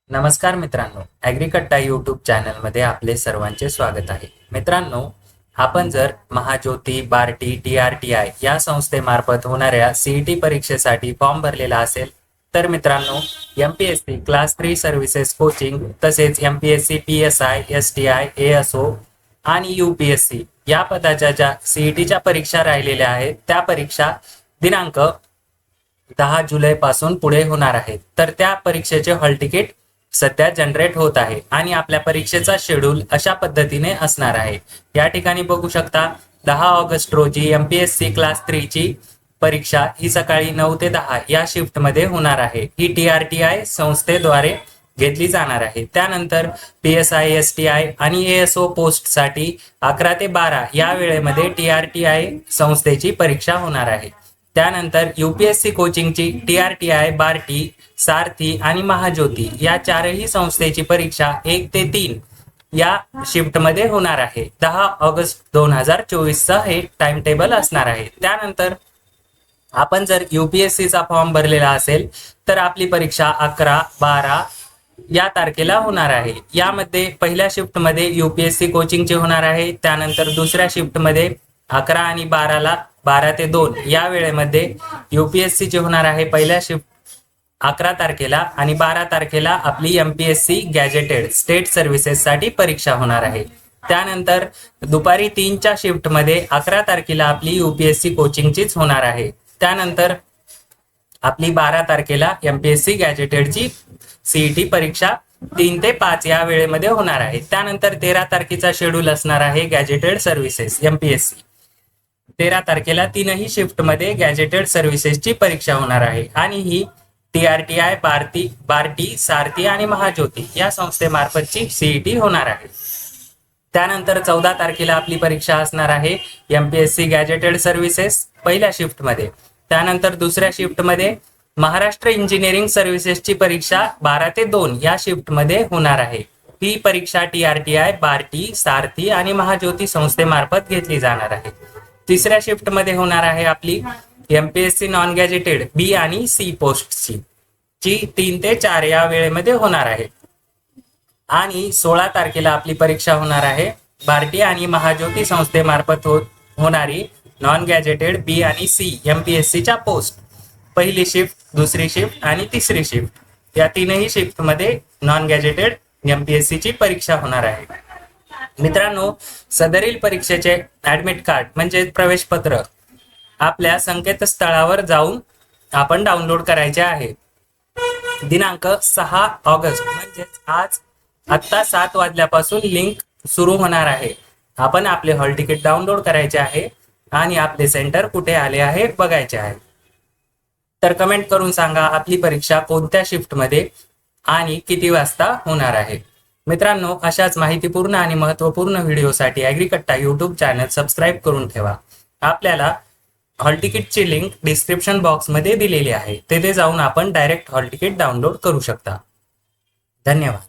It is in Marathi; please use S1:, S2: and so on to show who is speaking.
S1: नमस्कार मित्रांनो, ॲग्रीकट्टा यूट्यूब चॅनलमध्ये आपले सर्वांचे स्वागत आहे. मित्रांनो, आपण जर महाज्योती, बार्टी, TRTI या संस्थेमार्फत होणाऱ्या CET परीक्षेसाठी फॉर्म भरलेला असेल तर मित्रांनो, MPSC क्लास 3 सर्व्हिसेस कोचिंग तसेच MPSC PSI, STI, ASO आणि UPSC या पदाच्या ज्या CETच्या परीक्षा राहिलेल्या आहेत त्या परीक्षा दिनांक 10 जुलै पासून पुढे होणार आहेत. तर त्या परीक्षेचे हॉल तिकीट सध्या जनरेट होत आहे आणि आपल्या परीक्षेचा शेड्यूल अशा पद्धतीने असणार आहे. या ठिकाणी बघू शकता 10 ऑगस्ट रोजी MPSC क्लास 3 ची परीक्षा ही सकाळी 9 ते 10 या शिफ्ट मध्ये होणार आहे. ही TRTI संस्थेद्वारे घेतली जाणार आहे. त्यानंतर PSI, STI आणि ASO पोस्ट साठी 11 ते 12 या वेळेमध्ये TRTI संस्थेची परीक्षा होणार आहे. त्यानंतर UPSC कोचिंगची TRTI, बार्टी, सारथी आणि महाज्योती या चारही संस्थेची परीक्षा 1 ते 3 या शिफ्टमध्ये होणार आहे. 10 ऑगस्ट 2024 हे टाइम टेबल असणार आहे. त्यानंतर आपण जर UPSCचा फॉर्म भरलेला असेल तर आपली परीक्षा 11, 12 या तारखेला होणार आहे. यामध्ये पहिल्या शिफ्टमध्ये UPSC कोचिंगची होणार आहे. त्यानंतर दुसऱ्या शिफ्टमध्ये 11 आणि 12 ते 2 या वेळेमध्ये UPSC ची होणार आहे. पहिल्या शिफ्ट 11 तारखेला आणि 12 तारखेला आपली MPSC गॅजेटेड स्टेट सर्व्हिसेस साठी परीक्षा होणार आहे. त्यानंतर दुपारी 3च्या शिफ्टमध्ये 11 तारखेला आपली UPSC कोचिंगचीच होणार आहे. त्यानंतर आपली 12 तारखेला MPSC गॅजेटेडची CET परीक्षा 3 ते 5 या वेळेमध्ये होणार आहे. त्यानंतर 13 तारखेचा शेड्यूल असणार आहे गॅजेटेड सर्व्हिसेस MPSC. 13 तारखेला तीनही शिफ्टमध्ये गॅजेटेड सर्व्हिसेसची परीक्षा होणार आहे आणि ही TRTI, बार्टी, सारथी आणि महाज्योती या संस्थेमार्फतची CET होणार आहे. त्यानंतर 14 तारखेला आपली परीक्षा असणार आहे MPSC गॅजेटेड सर्व्हिसेस पहिल्या शिफ्टमध्ये. त्यानंतर दुसऱ्या शिफ्टमध्ये महाराष्ट्र इंजिनिअरिंग सर्व्हिसेसची परीक्षा 12 ते 2 या शिफ्टमध्ये होणार आहे. ही परीक्षा TRTI, बार्टी, सारथी आणि महाज्योती संस्थेमार्फत घेतली जाणार आहे. तिसऱ्या शिफ्टमध्ये होणार आहे आपली MPSC नॉन गॅजेटेड B आणि C पोस्टची जी 3 ते 4 या वेळेमध्ये होणार आहे. आणि 16 तारखेला आपली परीक्षा होणार आहे बार्टी आणि महाज्योती संस्थेमार्फत होणारी नॉन गॅजेटेड B आणि C MPSC च्या पोस्ट पहिली शिफ्ट, दुसरी शिफ्ट आणि तिसरी शिफ्ट या तीनही शिफ्टमध्ये नॉन गॅजेटेड MPSC ची परीक्षा होणार आहे. मित्रांनो, सदरील परीक्षेचे ऍडमिट कार्ड म्हणजे प्रवेश पत्र आपल्या संकेतस्थळावर जाऊन आपण डाउनलोड करायचे आहे. दिनांक 6 ऑगस्ट म्हणजे आज आत्ता 7 वाजल्यापासून लिंक सुरू होणार आहे. आपण आपले हॉल तिकीट डाउनलोड करायचे आहे आणि आपले सेंटर कुठे आले आहे बघायचे आहे. तर कमेंट करून सांगा आपली परीक्षा कोणत्या शिफ्टमध्ये आणि किती वाजता होणार आहे. मित्रांनो, अशाच माहितीपूर्ण आणि महत्त्वपूर्ण व्हिडिओसाठी ॲग्रीकट्टा यूट्यूब चॅनल सबस्क्राईब करून ठेवा. आपल्याला हॉल तिकीटची लिंक डिस्क्रिप्शन बॉक्समध्ये दिलेली आहे. तेथे जाऊन आपण डायरेक्ट हॉल तिकीट डाउनलोड करू शकता. धन्यवाद.